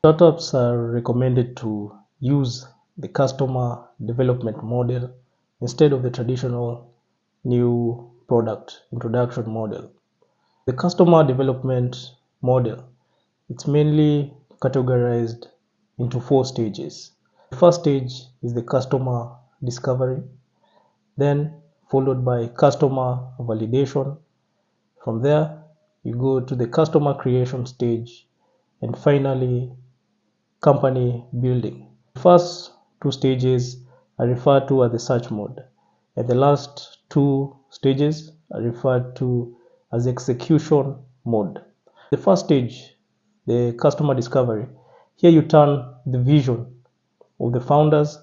Startups are recommended to use the customer development model instead of the traditional new product introduction model. The customer development model, it's mainly categorized into 4 stages. The first stage is the customer discovery, then followed by customer validation. From there, you go to the customer creation stage, and finally company building. The first 2 stages are referred to as the search mode, and the last 2 stages are referred to as execution mode. The first stage, the customer discovery, here you turn the vision of the founders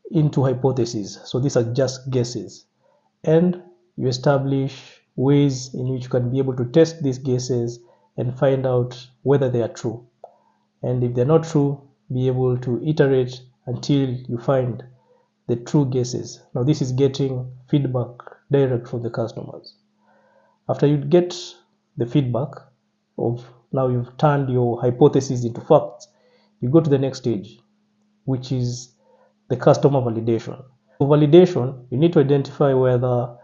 into hypotheses. So these are just guesses, and you establish ways in which you can be able to test these guesses and find out whether they are true. And if they're not true, be able to iterate until you find the true guesses. Now this is getting feedback direct from the customers. After you get the feedback of now you've turned your hypothesis into facts, you go to the next stage, which is the customer validation. For validation, you need to identify whether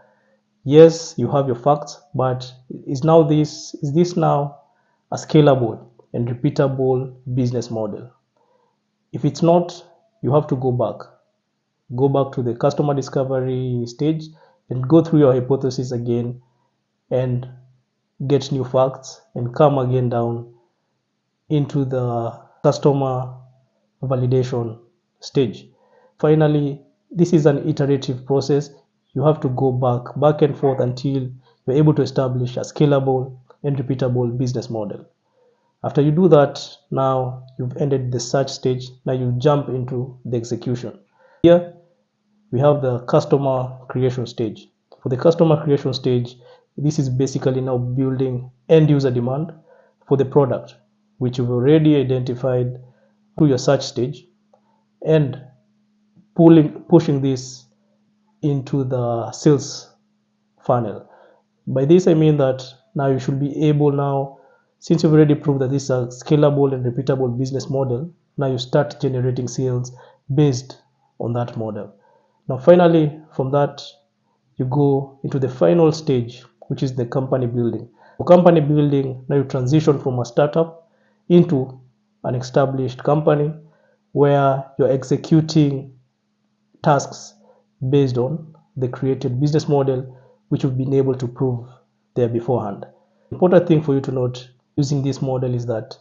yes, you have your facts, but is this now a scalable and repeatable business model? If it's not, you have to go back. Go back to the customer discovery stage and go through your hypothesis again and get new facts and come again down into the customer validation stage. Finally, this is an iterative process. You have to go back and forth until you're able to establish a scalable and repeatable business model. After you do that, now you've ended the search stage. Now you jump into the execution. Here we have the customer creation stage. For the customer creation stage, this is basically now building end user demand for the product, which you've already identified through your search stage, and pushing this into the sales funnel. By this I mean that now you should be able now, since you've already proved that this is a scalable and repeatable business model, now you start generating sales based on that model. Now finally, from that, you go into the final stage, which is the company building. For company building, now you transition from a startup into an established company where you're executing tasks based on the created business model which you've been able to prove there beforehand. The important thing for you to note using this model is that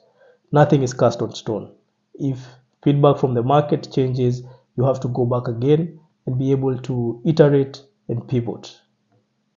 nothing is cast on stone. If feedback from the market changes, you have to go back again and be able to iterate and pivot.